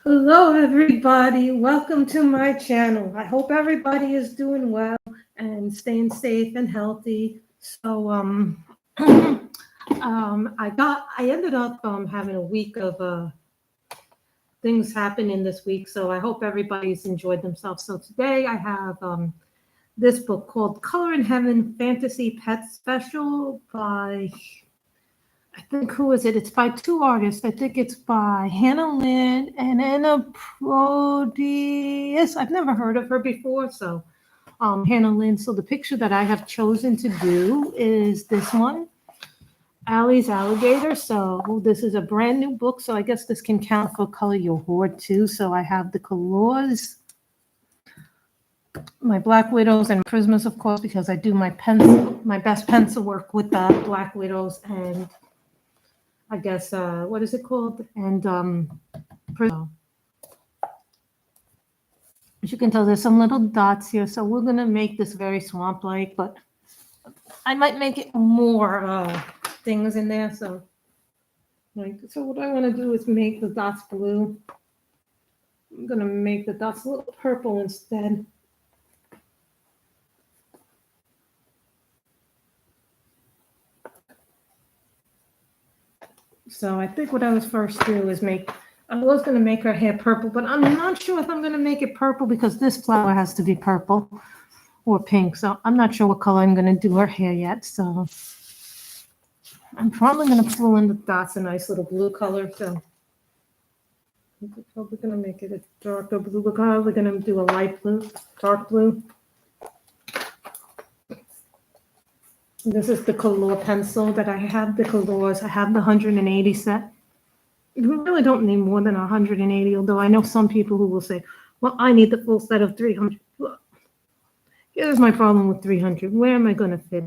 Hello, everybody. Welcome to my channel. I hope everybody is doing well and staying safe and healthy. So, I ended up having a week of things happening this week. So I hope everybody's enjoyed themselves. So today I have this book called Color in Heaven Fantasy Pet Special by I think who is it? It's by two artists. I think it's by Hannah Lynn and Anna Proteus. I've never heard of her before. So, Hannah Lynn. So the picture that I have chosen to do is this one, Allie's Alligator. So this is a brand new book. So I guess this can count for Color Your Hoard too. So I have the colors, my Black Widows and Prismas, of course, because I do my best pencil work with the Black Widows and I guess, what is it called? And as you can tell, there's some little dots here. So we're going to make this very swamp-like, but I might make it more things in there. So what I want to do is make the dots blue. I'm going to make the dots a little purple instead. So I think what I was first do is I was going to make her hair purple, but I'm not sure if I'm going to make it purple because this flower has to be purple or pink. So I'm not sure what color I'm going to do her hair yet. So I'm probably going to fill in the dots a nice little blue color. So I'm probably going to make it a darker blue. We're probably going to do a light blue, dark blue. This is the color pencil that I have, the colors. I have the 180 set. You really don't need more than 180, although I know some people who will say, well, I need the full set of 300. Well, here's my problem with 300. Where am I going to fit?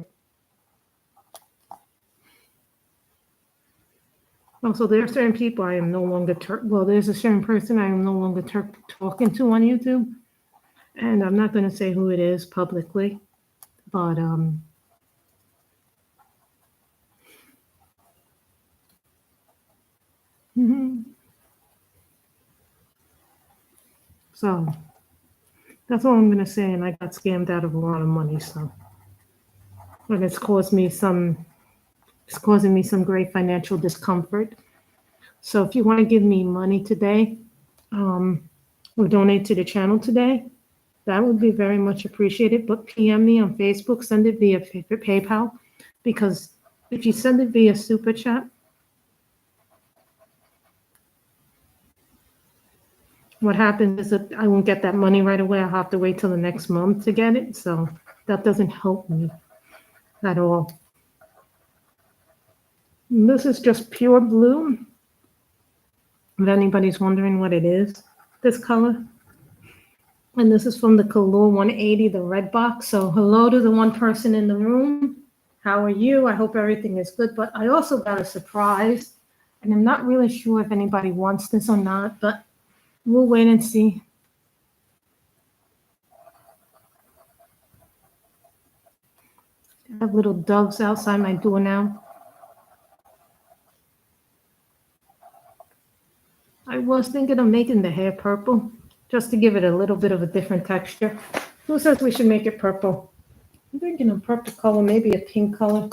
Also, there are certain people I am no longer, there's a certain person I am no longer talking to on YouTube. And I'm not going to say who it is publicly, but so that's all I'm going to say. And I got scammed out of a lot of money. So, and it's causing me some great financial discomfort. So if you want to give me money today, or donate to the channel today, that would be very much appreciated. But PM me on Facebook, send it via PayPal, because if you send it via Super Chat, what happens is that I won't get that money right away. I'll have to wait till the next month to get it. So that doesn't help me at all. And this is just pure blue. If anybody's wondering what it is, this color. And this is from the Color 180, the red box. So hello to the one person in the room. How are you? I hope everything is good. But I also got a surprise. And I'm not really sure if anybody wants this or not, but we'll wait and see. I have little doves outside my door now. I was thinking of making the hair purple, just to give it a little bit of a different texture. Who says we should make it purple? I'm thinking a purple color, maybe a pink color.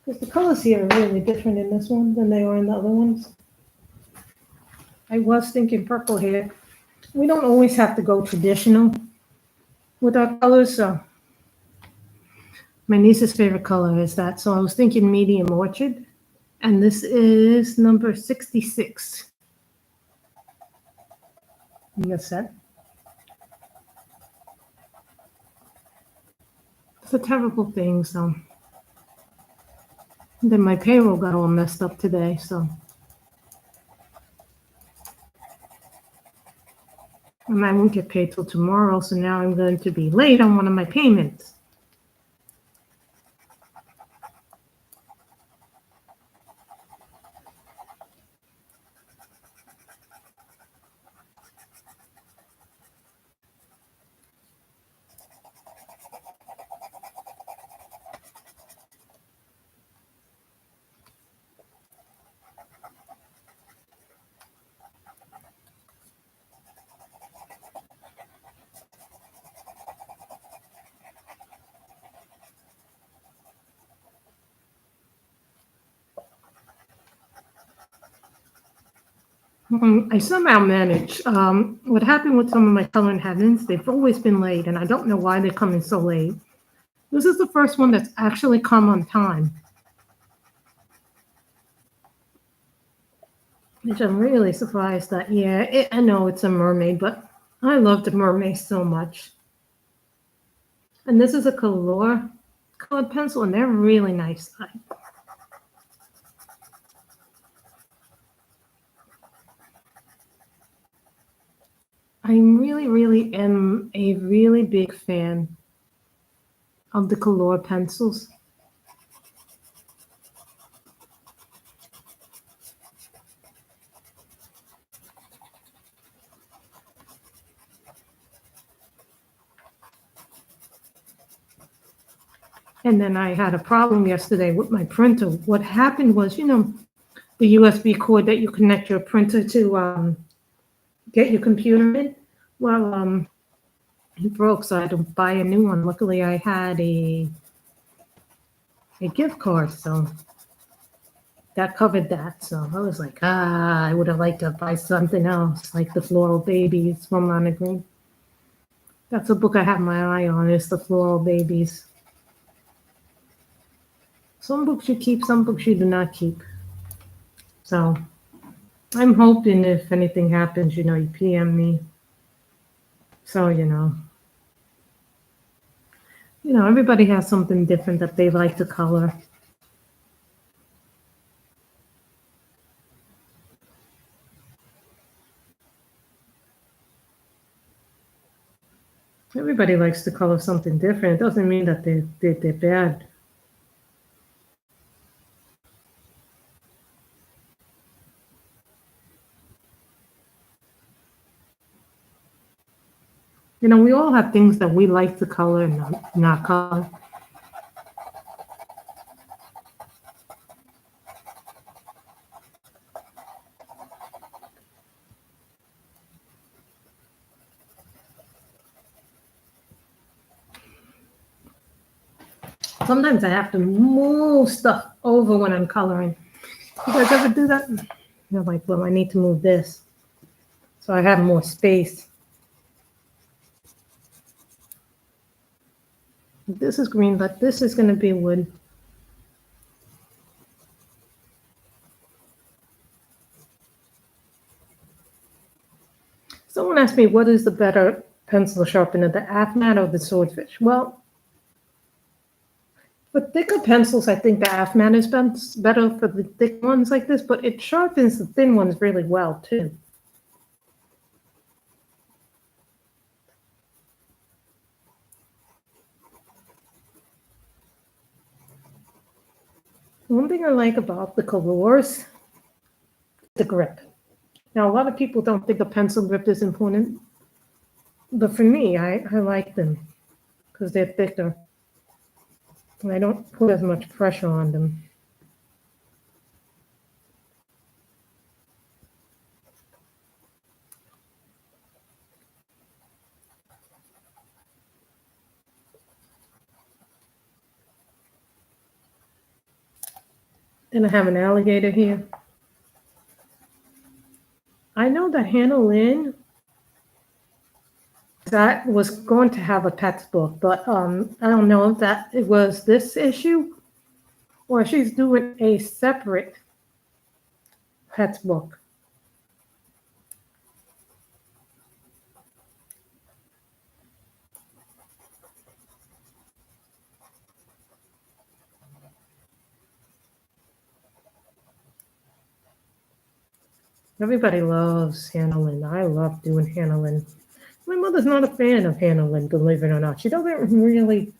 Because the colors here are really different in this one than they are in the other ones. I was thinking purple here. We don't always have to go traditional with our colors. So my niece's favorite color is that. So I was thinking medium orchid. And this is number 66 in the set. It's a terrible thing, so. And then my payroll got all messed up today, so. And I won't get paid till tomorrow, so now I'm going to be late on one of my payments. I somehow managed. What happened with some of my Color in Heavens, they've always been late, and I don't know why they're coming so late. This is the first one that's actually come on time, which I'm really surprised at. Yeah, I know it's a mermaid, but I love the mermaid so much. And this is a colored pencil, and they're really nice. I really am a really big fan of the color pencils. And then I had a problem yesterday with my printer. What happened was, the USB cord that you connect your printer to get your computer in. Well, it broke, so I had to buy a new one. Luckily, I had a gift card, so that covered that. So I was like, I would have liked to buy something else, like the Floral Babies from Monogram. That's a book I have my eye on, is the Floral Babies. Some books you keep, some books you do not keep. So I'm hoping if anything happens, you PM me. So, everybody has something different that they like to color. Everybody likes to color something different. It doesn't mean that they're bad. We all have things that we like to color and not color. Sometimes I have to move stuff over when I'm coloring. You guys ever do that? You're like, well, I need to move this so I have more space. This is green, but this is going to be wood. Someone asked me, what is the better pencil sharpener, the Afmat or the Swordfish? Well, for thicker pencils, I think the Afmat is better for the thick ones like this, but it sharpens the thin ones really well, too. One thing I like about the colors, the grip. Now, a lot of people don't think a pencil grip is important, but for me, I like them because they're thicker. And I don't put as much pressure on them. Then I have an alligator here. I know that Hannah Lynn that was going to have a pets book, but I don't know if that it was this issue or she's doing a separate pets book. Everybody loves Hannah Lynn. I love doing Hannah Lynn. My mother's not a fan of Hannah Lynn, believe it or not. She doesn't really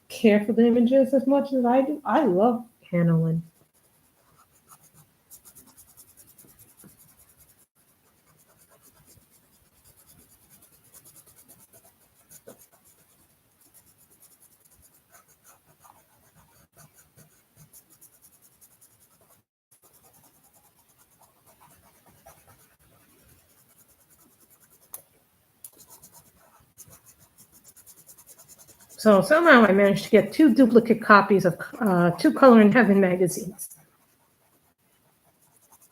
care for the images as much as I do. I love Hannah Lynn. So somehow I managed to get 2 duplicate copies of 2 Color in Heaven magazines.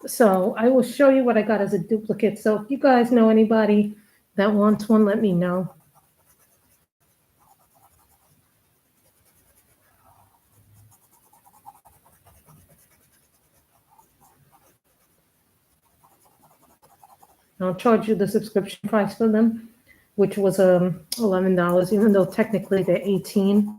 So I will show you what I got as a duplicate. So if you guys know anybody that wants one, let me know. I'll charge you the subscription price for them, which was $11, even though technically they're 18.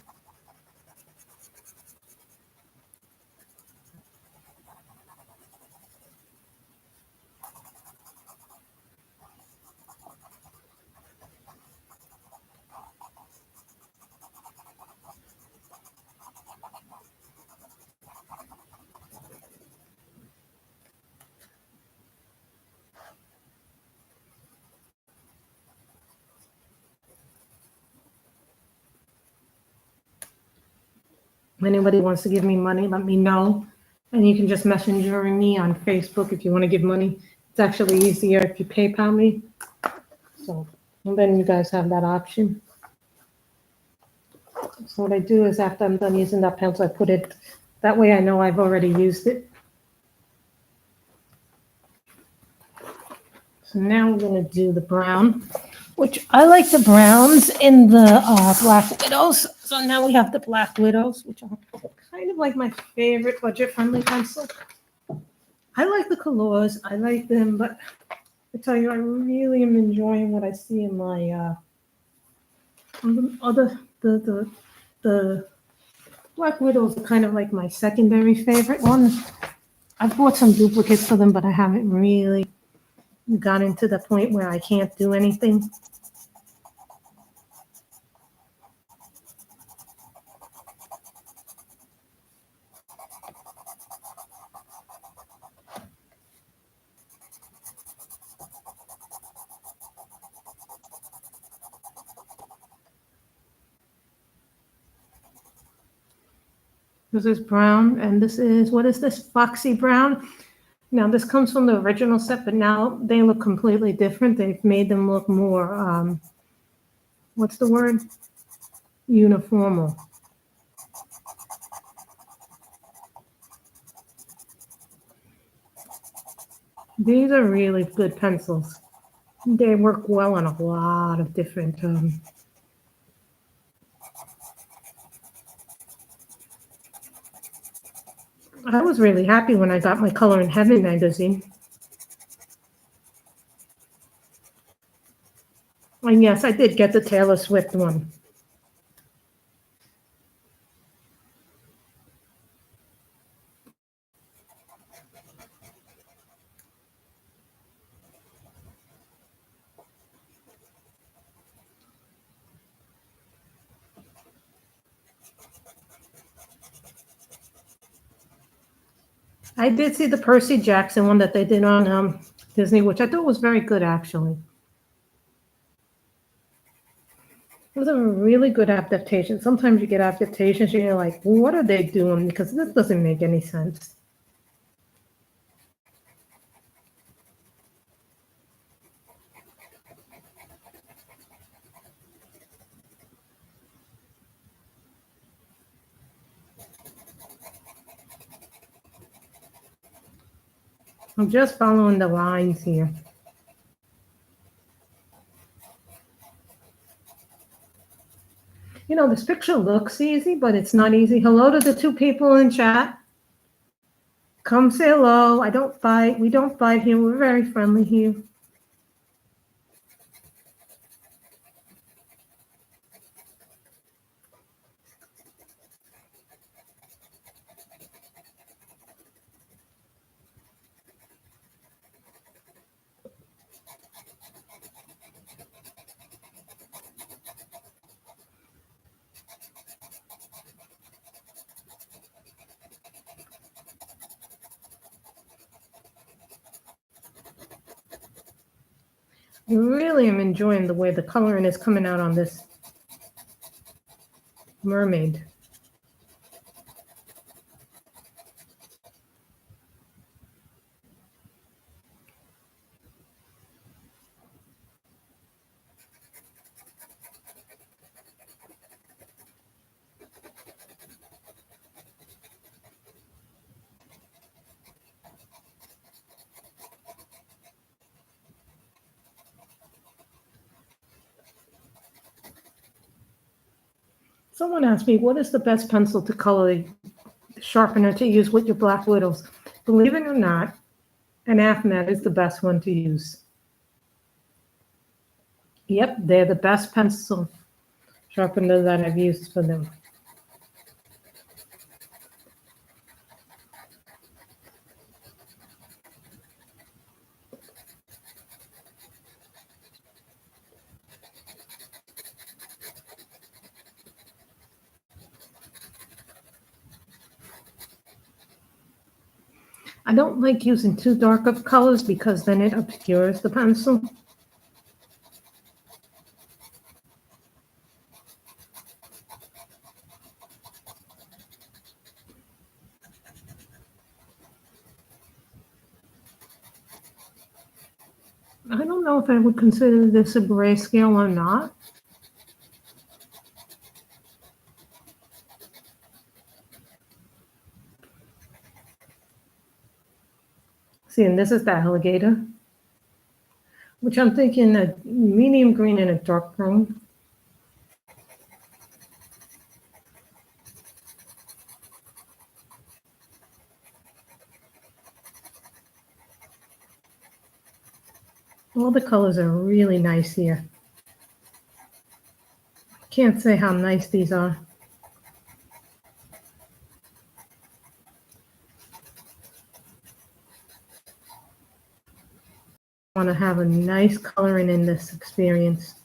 If anybody wants to give me money, let me know. And you can just messenger me on Facebook if you want to give money. It's actually easier if you PayPal me. So, and then you guys have that option. So what I do is after I'm done using that pencil, I put it, that way I know I've already used it. So now we're going to do the brown, which I like the browns in the Black Widows. So now we have the Black Widows, which are kind of like my favorite budget-friendly pencil. I like the colors, I like them, but I tell you, I really am enjoying what I see in my the Black Widows are kind of like my secondary favorite one. I've bought some duplicates for them, but I haven't really gotten to the point where I can't do anything. This is brown, and this is, what is this? Foxy brown. Now, this comes from the original set, but now they look completely different. They've made them look more, what's the word? Uniformal. These are really good pencils. They work well on a lot of different I was really happy when I got my Color in Heaven magazine. And yes, I did get the Taylor Swift one. I did see the Percy Jackson one that they did on Disney, which I thought was very good, actually. It was a really good adaptation. Sometimes you get adaptations and you're like, what are they doing? Because this doesn't make any sense. I'm just following the lines here. You know, this picture looks easy, but it's not easy. Hello to the two people in chat. Come say hello. I don't fight. We don't fight here. We're very friendly here. I really am enjoying the way the coloring is coming out on this mermaid. Someone asked me, what is the best pencil to color sharpener to use with your Black Widows? Believe it or not, an AFMAT is the best one to use. Yep, they're the best pencil sharpener that I've used for them. I don't like using too dark of colors because then it obscures the pencil. I don't know if I would consider this a grayscale or not. See, and this is the alligator, which I'm thinking a medium green and a dark brown. All the colors are really nice here. Can't say how nice these are. I want to have a nice coloring in this experience.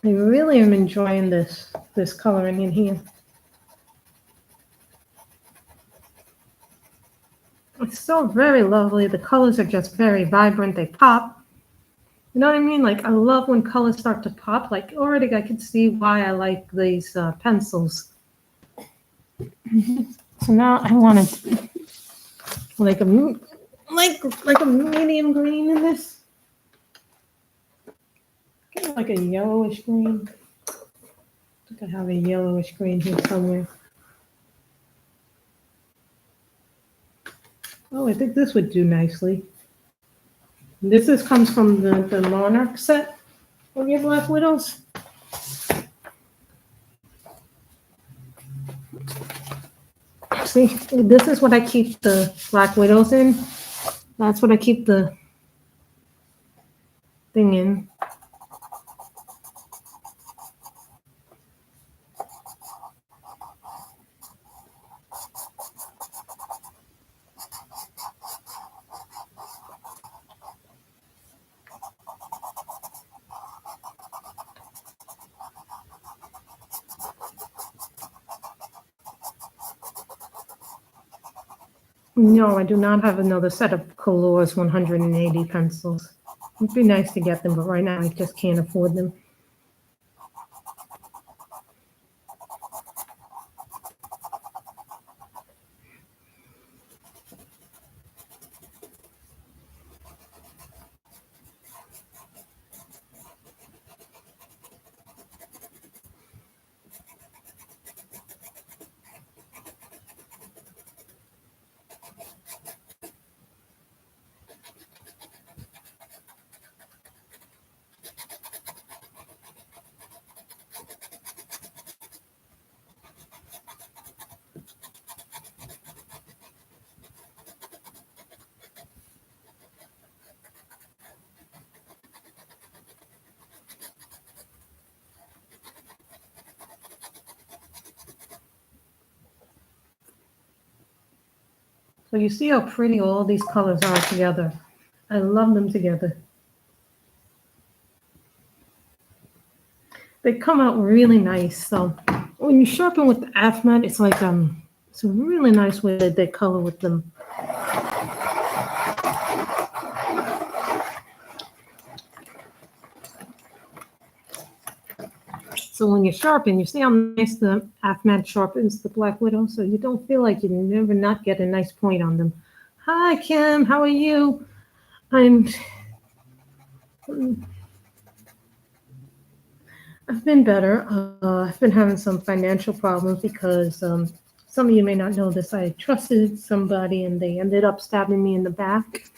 I really am enjoying this coloring in here. It's so very lovely. The colors are just very vibrant. They pop. You know what I mean? Like, I love when colors start to pop. Like, already I can see why I like these pencils. So now I want to like a medium green in this. Kind of like a yellowish green. I think I have a yellowish green here somewhere. Oh, I think this would do nicely. This comes from the Monarch set of your Black Widows. See, this is what I keep the Black Widows in. That's what I keep the thing in. No, I do not have another set of Colors 180 pencils. It'd be nice to get them, but right now I just can't afford them. So you see how pretty all these colors are together. I love them together. They come out really nice. So when you sharpen with the AFMAT, it's like it's a really nice way that they color with them. So when you sharpen, you see how nice the Afmat sharpens the Black Widow, so you don't feel like you never not get a nice point on them. Hi, Kim. How are you? I've been better. I've been having some financial problems because some of you may not know this. I trusted somebody and they ended up stabbing me in the back.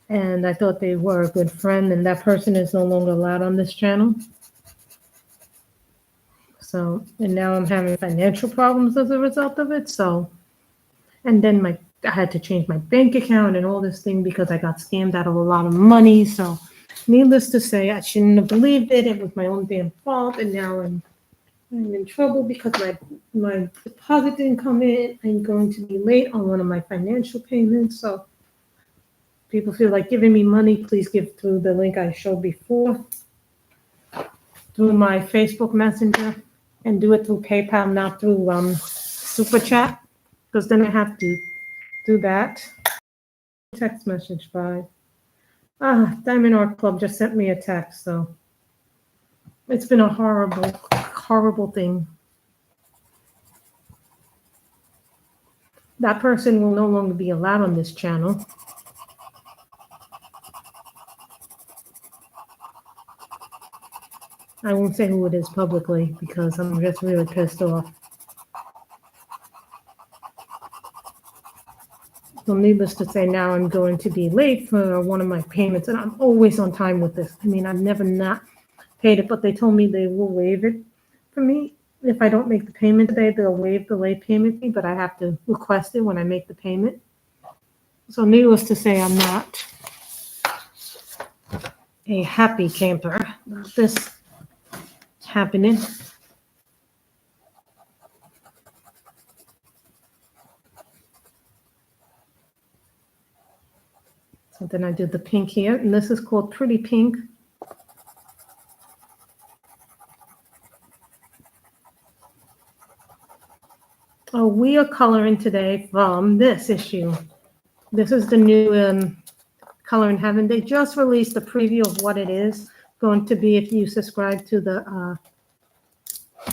And I thought they were a good friend, and that person is no longer allowed on this channel. So, and now I'm having financial problems as a result of it. So, and then I had to change my bank account and all this thing because I got scammed out of a lot of money. So, needless to say, I shouldn't have believed it. It was my own damn fault, and now I'm in trouble because my deposit didn't come in. I'm going to be late on one of my financial payments. So, people feel like giving me money, please give through the link I showed before, through my Facebook Messenger, and do it through PayPal, not through Super Chat, because then I have to do that. Text message by Diamond Art Club just sent me a text, so it's been a horrible, horrible thing. That person will no longer be allowed on this channel. I won't say who it is publicly because I'm just really pissed off. So needless to say, now I'm going to be late for one of my payments, and I'm always on time with this. I mean, I've never not paid it, but they told me they will waive it for me. If I don't make the payment today, they'll waive the late payment fee, but I have to request it when I make the payment. So needless to say, I'm not a happy camper about this happening. So then I did the pink here, and this is called Pretty Pink. Oh, we are coloring today from this issue. This is the new Color in Heaven. They just released a preview of what it is going to be if you subscribe to the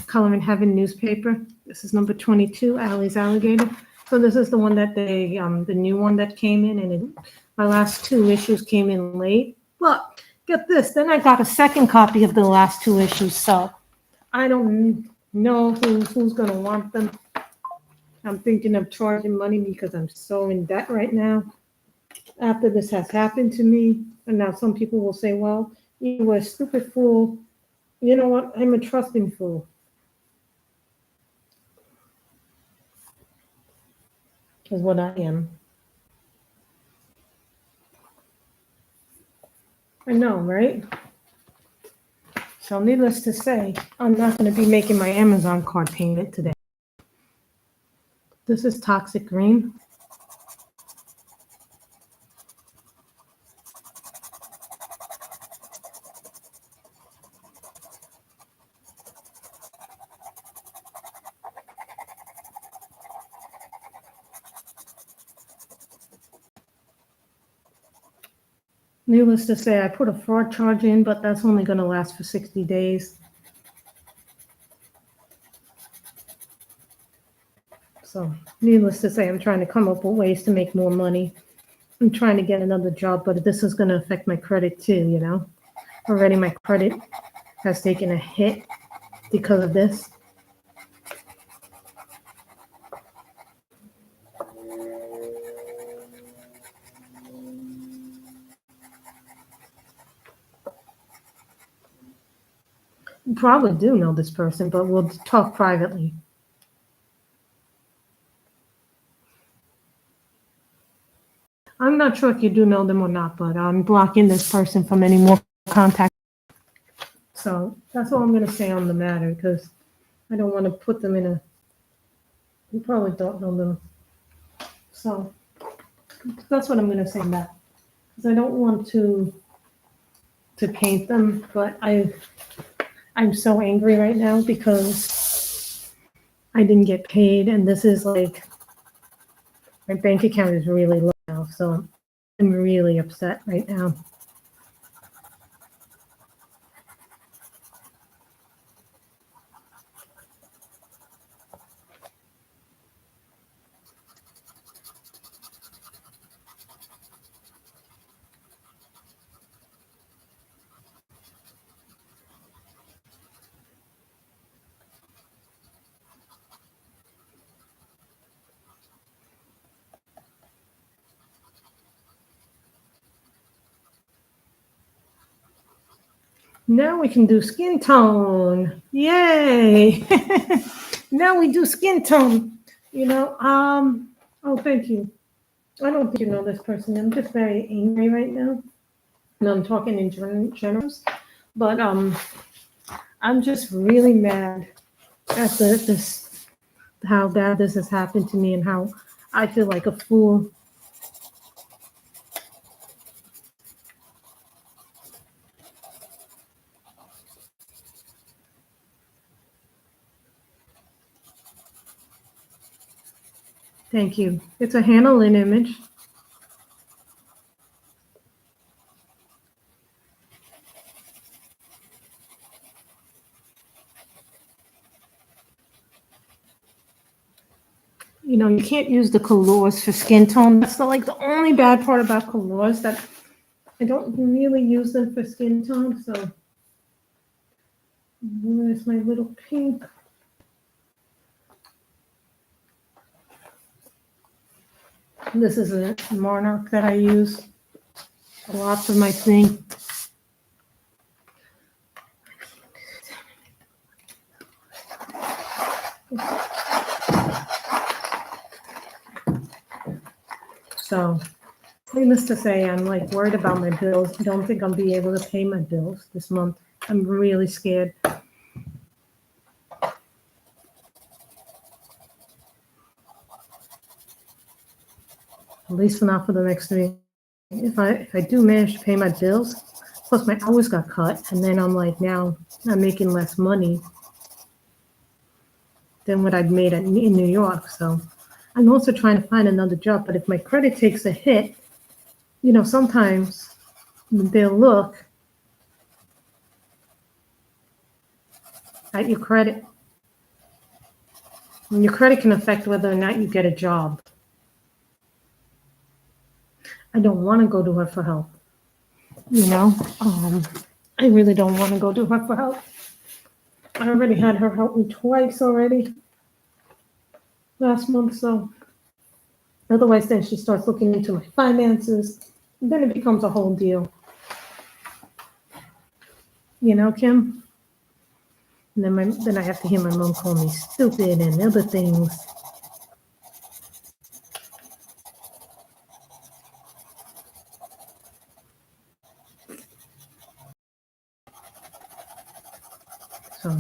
Color in Heaven newspaper. This is number 22, Allie's Alligator. So this is the one that they, the new one that came in, and my last two issues came in late. But get this, then I got a second copy of the last two issues, so I don't know who's going to want them. I'm thinking of charging money because I'm so in debt right now. After this has happened to me, and now some people will say, well, you were a stupid fool. You know what? I'm a trusting fool. Is what I am. I know, right? So needless to say, I'm not going to be making my Amazon card payment today. This is Toxic Green. Needless to say, I put a fraud charge in, but that's only going to last for 60 days. So needless to say, I'm trying to come up with ways to make more money. I'm trying to get another job, but this is going to affect my credit too, you know. Already my credit has taken a hit because of this. You probably do know this person, but we'll talk privately. I'm not sure if you do know them or not, but I'm blocking this person from any more contact. So that's all I'm going to say on the matter, because I don't want to put them in a, you probably don't know them. So that's what I'm going to say on that, because I don't want to paint them, but I'm so angry right now because I didn't get paid, and this is like, my bank account is really low now, so I'm really upset right now. Now we can do skin tone. Yay! Now we do skin tone. Oh, thank you. I don't think you know this person. I'm just very angry right now. And I'm talking in generals. But I'm just really mad at this, how bad this has happened to me and how I feel like a fool. Thank you. It's a Hannah Lynn image. You can't use the colors for skin tone. That's the only bad part about colors, that I don't really use them for skin tone. So where's my little pink? This is a monarch that I use a lot for my thing. So, needless to say, I'm worried about my bills. I don't think I'll be able to pay my bills this month. I'm really scared. At least not for the next 3. If I do manage to pay my bills, plus my hours got cut, and then I'm now I'm making less money than what I'd made in New York. So I'm also trying to find another job. But if my credit takes a hit, sometimes they'll look at your credit. And your credit can affect whether or not you get a job. I don't want to go to her for help. I really don't want to go to her for help. I already had her help me twice already last month, so otherwise then she starts looking into my finances, and then it becomes a whole deal. Kim? And then I have to hear my mom call me stupid and other things. So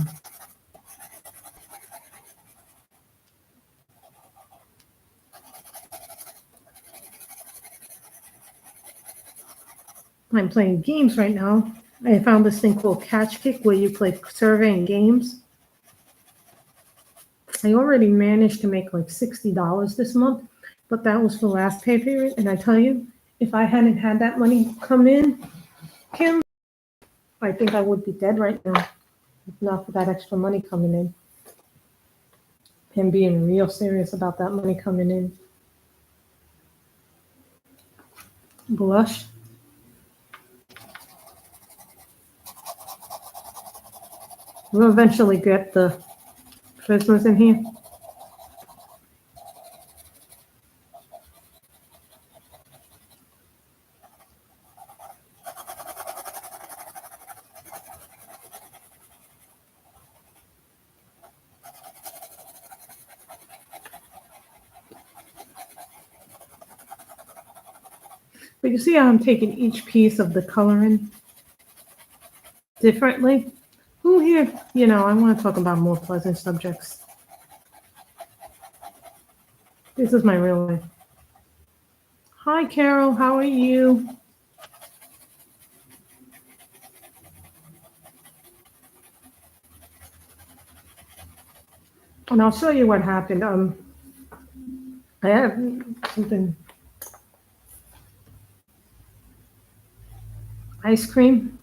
I'm playing games right now. I found this thing called Catch Kick where you play surveying games. I already managed to make $60 this month, but that was for last pay period. And I tell you, if I hadn't had that money come in, Kim, I think I would be dead right now, if not for that extra money coming in. Him being real serious about that money coming in. Blush. We'll eventually get the prisoners in here. But you see how I'm taking each piece of the coloring differently? Who here, I want to talk about more pleasant subjects. This is my real life. Hi, Carol. How are you? And I'll show you what happened. I have something. Ice cream,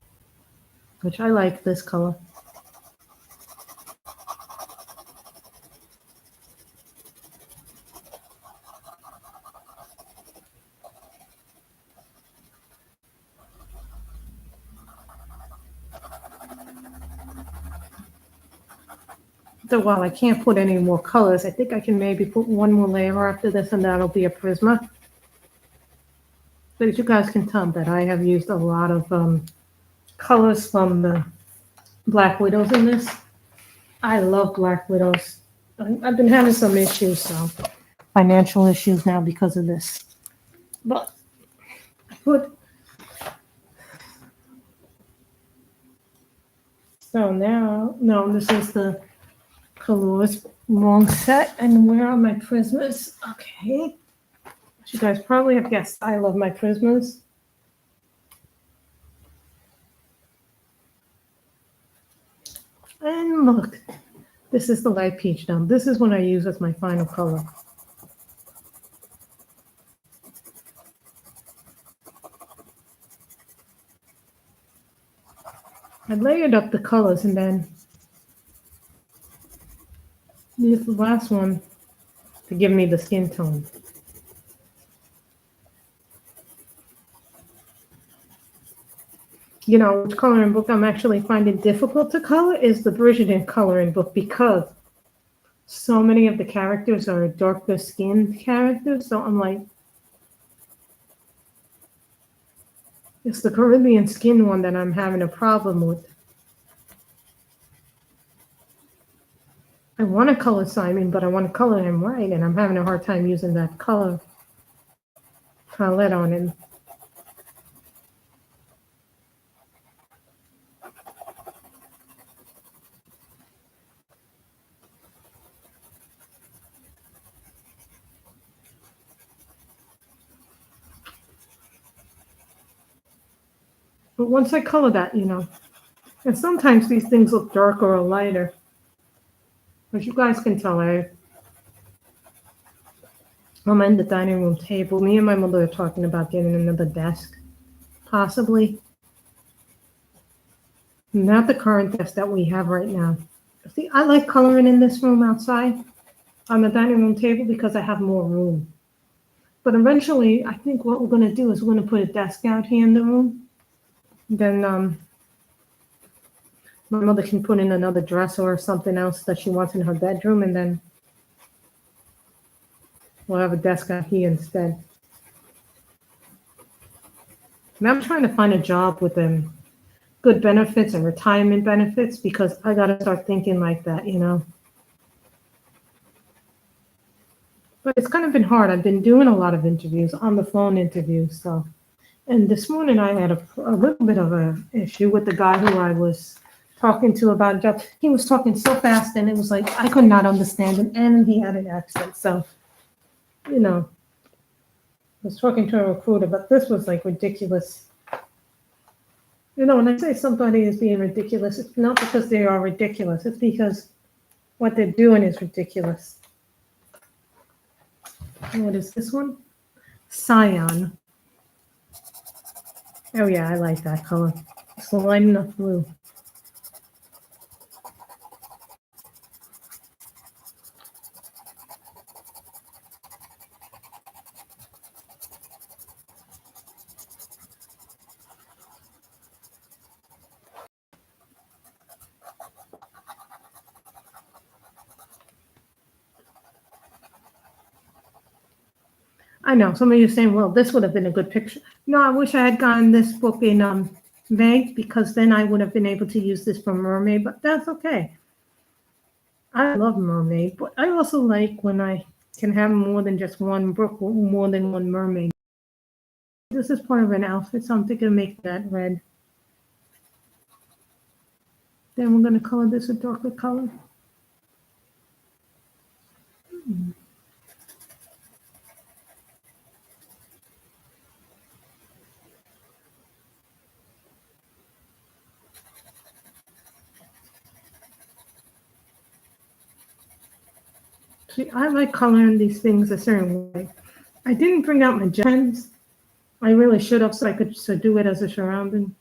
which I like this color. So while I can't put any more colors, I think I can maybe put one more layer after this, and that'll be a Prisma. But as you guys can tell that I have used a lot of colors from the Black Widows in this. I love Black Widows. I've been having some issues, so financial issues now because of this. But I put so now no, this is the colors long set, and where are my Prismas? Okay, as you guys probably have guessed, I love my Prismas. And look, this is the light peach now. This is what I use as my final color. I layered up the colors and then use the last one to give me the skin tone. You know, which coloring book I'm actually finding difficult to color is the Bridgerton coloring book because so many of the characters are darker skinned characters. So I'm like, it's the Caribbean skin one that I'm having a problem with. I want to color Simon, but I want to color him right, and I'm having a hard time using that color palette on him. But once I color that, you know, and sometimes these things look darker or lighter. As you guys can tell, I'm in the dining room table. Me and my mother are talking about getting another desk, possibly. Not the current desk that we have right now. See, I like coloring in this room outside on the dining room table because I have more room. But eventually, I think what we're going to do is we're going to put a desk out here in the room. Then my mother can put in another dresser or something else that she wants in her bedroom, and then we'll have a desk out here instead. And I'm trying to find a job with good benefits and retirement benefits because I got to start thinking like that, you know. But it's kind of been hard. I've been doing a lot of interviews, on the phone interviews. So, and this morning I had a little bit of an issue with the guy who I was talking to about a job. He was talking so fast and it was like I could not understand him, and he had an accent. So, you know, I was talking to a recruiter, but this was like ridiculous. You know, when I say somebody is being ridiculous, it's not because they are ridiculous. It's because what they're doing is ridiculous. What is this one? Cyan. Oh yeah, I like that color. It's the light enough blue. I know some of you are saying, well, this would have been a good picture. No, I wish I had gotten this book in May because then I would have been able to use this for Mermaid, but that's okay. I love Mermaid, but I also like when I can have more than just one book, more than one mermaid. This is part of an outfit, so I'm thinking of making that red. Then we're going to color this a darker color. See, I like coloring these things a certain way. I didn't bring out my gems. I really should have, so I could do it as a surrounding.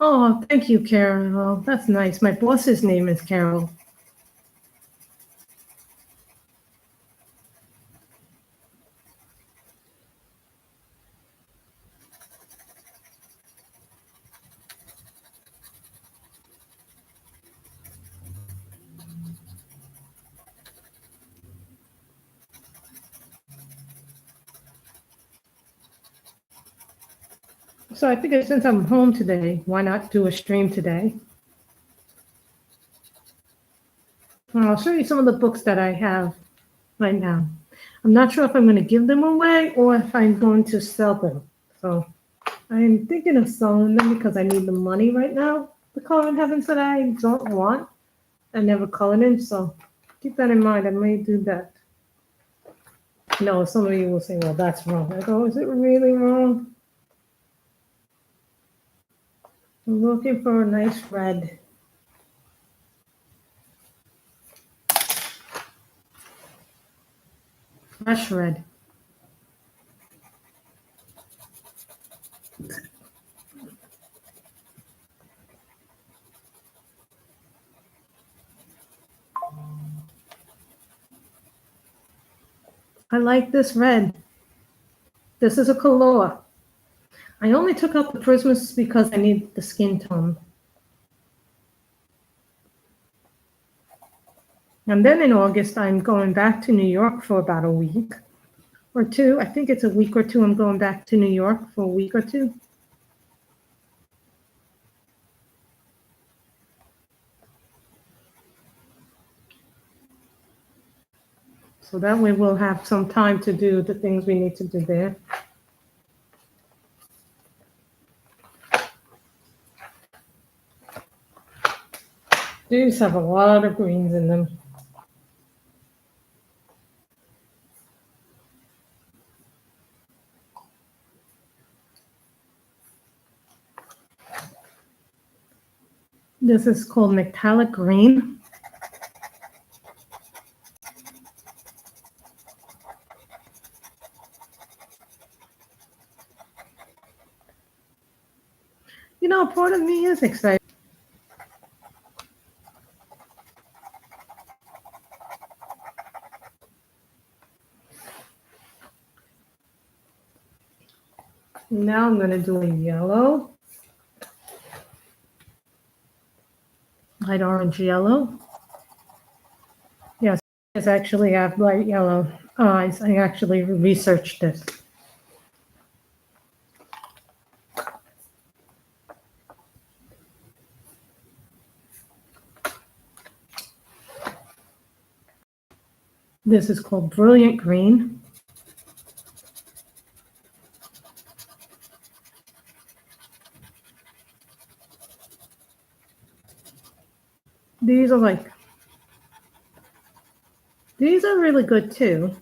Oh, thank you, Carol. That's nice. My boss's name is Carol. So I figured since I'm home today, why not do a stream today? And I'll show you some of the books that I have right now. I'm not sure if I'm going to give them away or if I'm going to sell them. So I'm thinking of selling them because I need the money right now. The color in heavens that I don't want, I never colored in, so keep that in mind. I may do that. No, some of you will say, well, that's wrong. I go, is it really wrong? I'm looking for a nice red. Fresh red. I like this red. This is a color. I only took out the prisms because I need the skin tone. And then in August, I'm going back to New York for about a week or two. I think it's a week or two. I'm going back to New York for a week or two. So that way we'll have some time to do the things we need to do there. These have a lot of greens in them. This is called metallic green. You know, part of me is excited. Now I'm going to do a yellow, light orange yellow. Yes, I actually have light yellow eyes. I actually researched this. This is called brilliant green. These are really good too.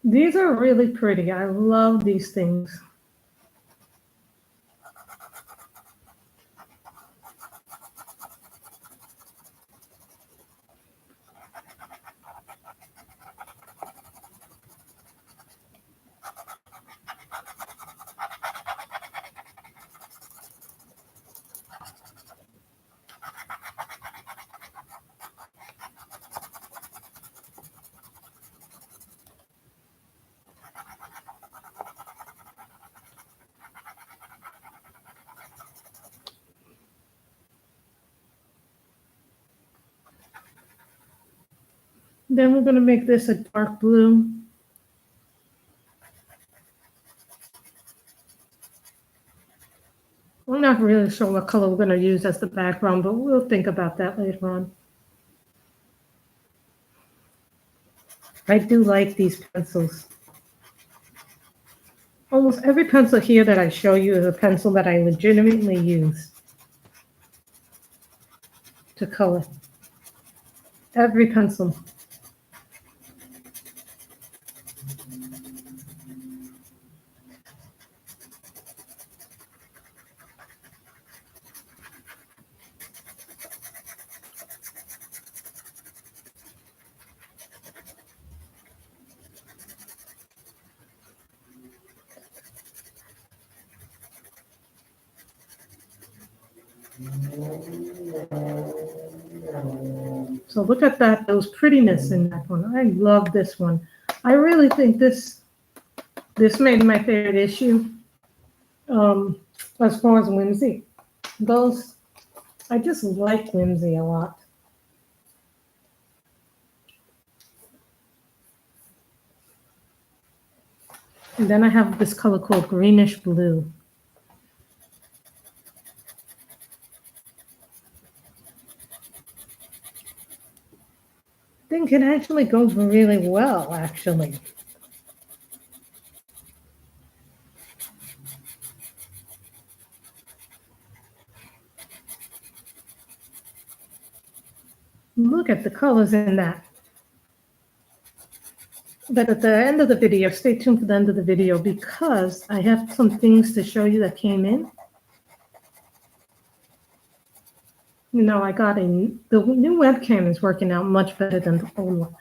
These are really pretty. I love these things. Then we're going to make this a dark blue. I'm not really sure what color we're going to use as the background, but we'll think about that later on. I do like these pencils. Almost every pencil here that I show you is a pencil that I legitimately use to color. Every pencil. So look at that, those prettiness in that one. I love this one. I really think this made my favorite issue. As far as whimsy goes, I just like whimsy a lot. And then I have this color called greenish blue. I think it actually goes really well, actually. Look at the colors in that. But at the end of the video, stay tuned for the end of the video because I have some things to show you that came in. You know, the new webcam is working out much better than the old one.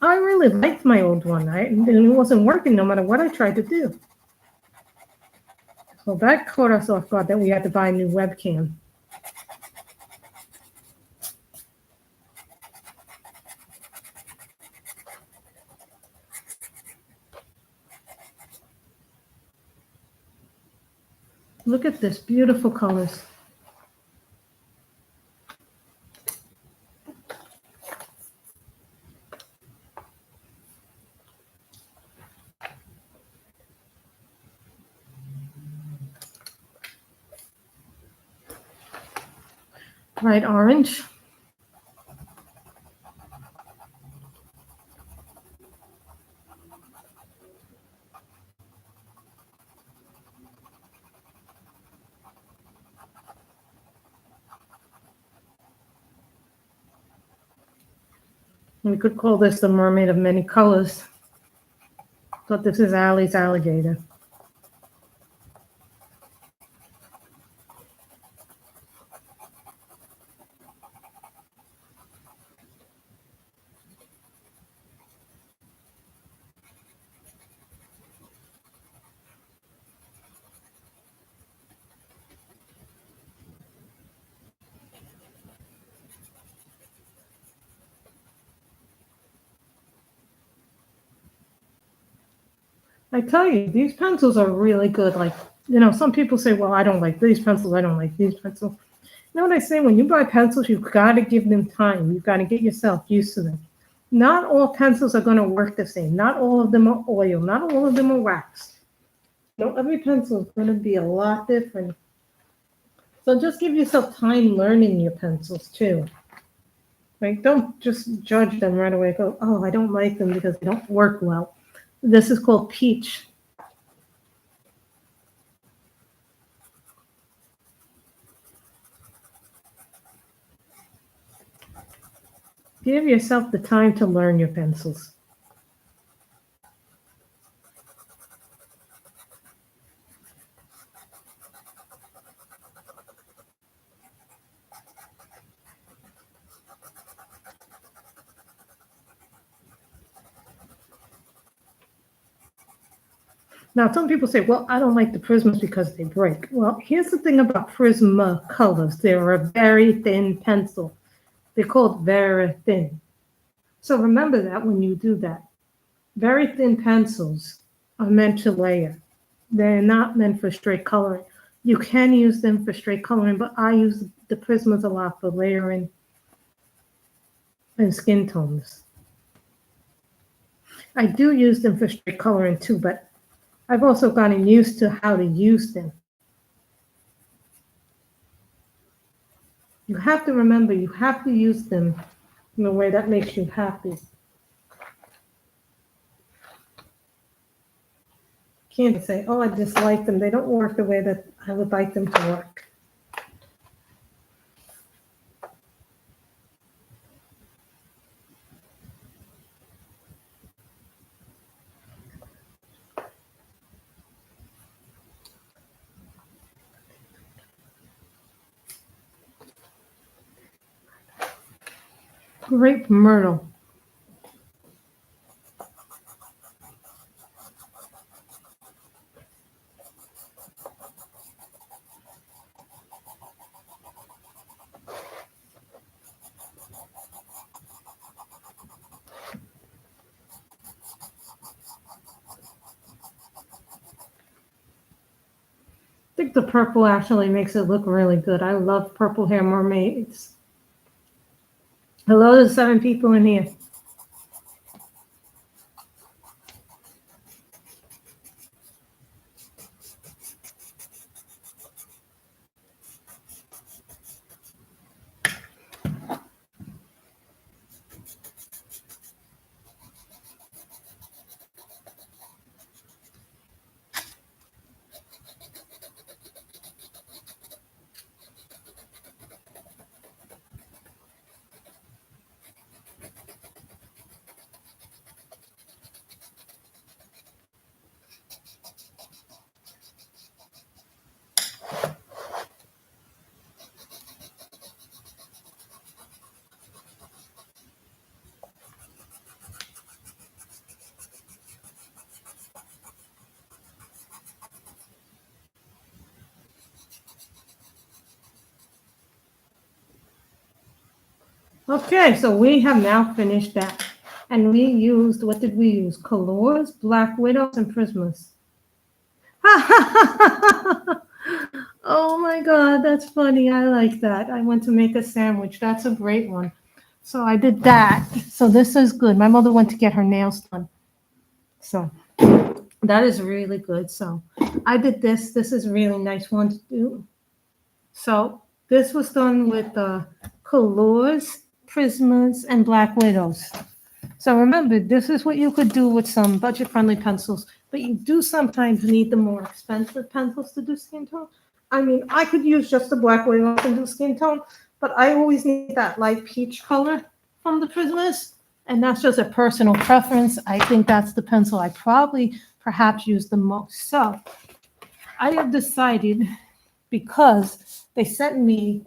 I really liked my old one, and it wasn't working no matter what I tried to do. So that caught us off guard that we had to buy a new webcam. Look at this, beautiful colors. Bright orange. We could call this the mermaid of many colors, but this is Allie's alligator. I tell you, these pencils are really good. Like, you know, some people say, well, I don't like these pencils. I don't like these pencils. You know what I say? When you buy pencils, you've got to give them time. You've got to get yourself used to them. Not all pencils are going to work the same. Not all of them are oil. Not all of them are wax. You know, every pencil is going to be a lot different. So just give yourself time learning your pencils too. Like, don't just judge them right away. Go, oh, I don't like them because they don't work well. This is called peach. Give yourself the time to learn your pencils. Now, some people say, well, I don't like the Prismas because they break. Well, here's the thing about Prisma colors. They're a very thin pencil. They're called very thin. So remember that when you do that. Very thin pencils are meant to layer. They're not meant for straight coloring. You can use them for straight coloring, but I use the Prismas a lot for layering and skin tones. I do use them for straight coloring too, but I've also gotten used to how to use them. You have to remember, you have to use them in a way that makes you happy. Can't say, oh, I dislike them. They don't work the way that I would like them to work. Grape myrtle. think the purple actually makes it look really good. I love purple hair mermaids. Hello to 7 people in here. Okay, so we have now finished that. And we used, what did we use? Colors, Black Widows, and Prismas. Oh my God, that's funny. I like that. I went to make a sandwich. That's a great one. So I did that. So this is good. My mother went to get her nails done. So that is really good. So I did this. This is a really nice one to do. So this was done with Colors, Prismas, and Black Widows. So remember, this is what you could do with some budget-friendly pencils, but you do sometimes need the more expensive pencils to do skin tone. I mean, I could use just the Black Widow and do skin tone, but I always need that light peach color from the Prismas, and that's just a personal preference. I think that's the pencil I perhaps use the most. So I have decided, because they sent me,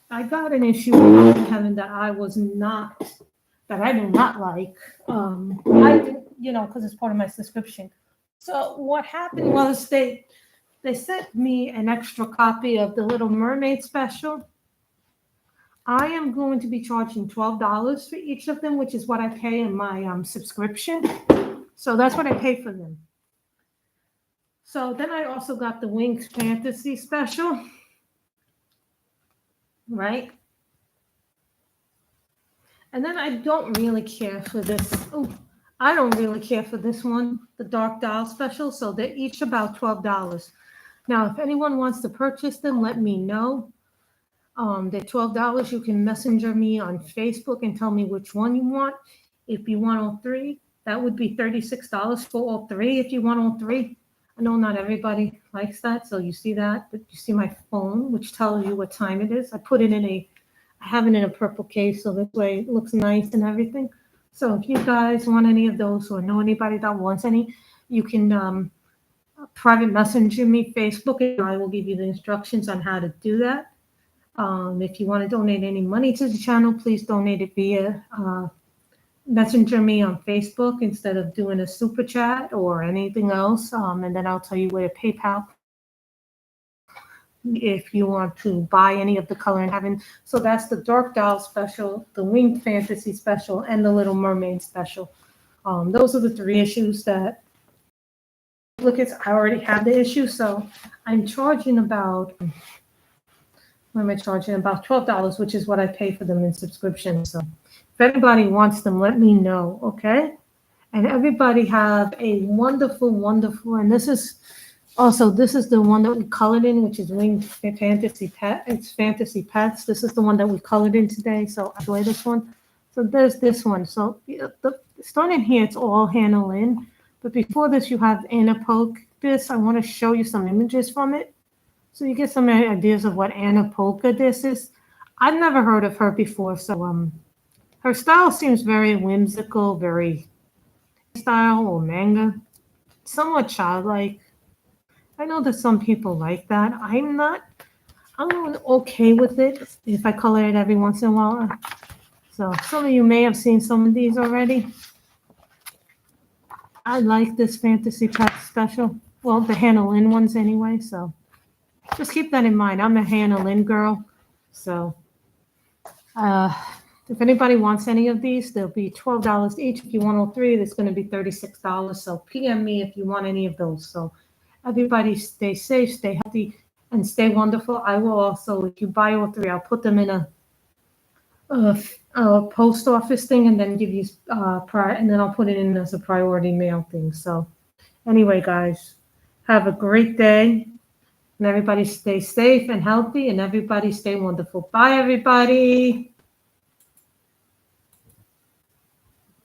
I got an issue with Heaven that I do not like. Because it's part of my subscription. So what happened was they sent me an extra copy of the Little Mermaid special. I am going to be charging $12 for each of them, which is what I pay in my subscription. So that's what I pay for them. So then I also got the Wings Fantasy special, right? And then I don't really care for this. Oh, I don't really care for this one, the Dark Dial special. So they're each about $12. Now, if anyone wants to purchase them, let me know. They're $12. You can messenger me on Facebook and tell me which one you want. If you want all 3, that would be $36 for all 3. If you want all 3, I know not everybody likes that. So you see that, but you see my phone, which tells you what time it is. I have it in a purple case, so this way it looks nice and everything. So if you guys want any of those or know anybody that wants any, you can private messenger me Facebook, and I will give you the instructions on how to do that. If you want to donate any money to the channel, please donate it via messenger me on Facebook instead of doing a super chat or anything else. And then I'll tell you where to PayPal if you want to buy any of the Color in Heaven. So that's the Dark Dial special, the Winged Fantasy special, and the Little Mermaid special. Those are the 3 issues that I already have the issue. So I'm charging about $12, which is what I pay for them in subscription. So if anybody wants them, let me know, okay? And everybody have a wonderful, wonderful, and this is the one that we colored in, which is Winged Fantasy Pet. It's Fantasy Pets. This is the one that we colored in today, so I enjoy this one. So there's this one. So starting here, it's all Hannah Lynn. But before this, you have Anna Polk. I want to show you some images from it, so you get some ideas of what Anna Polka this is. I've never heard of her before, so her style seems very whimsical, very style or manga, somewhat childlike. I know that some people like that. I'm okay with it if I color it every once in a while. So some of you may have seen some of these already. I like this Fantasy Pet special. Well, the Hannah Lynn ones anyway, so just keep that in mind. I'm a Hannah Lynn girl. So if anybody wants any of these, they'll be $12 each. If you want all 3, it's going to be $36. So PM me if you want any of those. So Everybody stay safe, stay healthy, and stay wonderful. I will also, if you buy all three, I'll put them in a post office thing and then give you, and then I'll put it in as a priority mail thing. So anyway, guys, have a great day. And everybody stay safe and healthy, and everybody stay wonderful. Bye, everybody.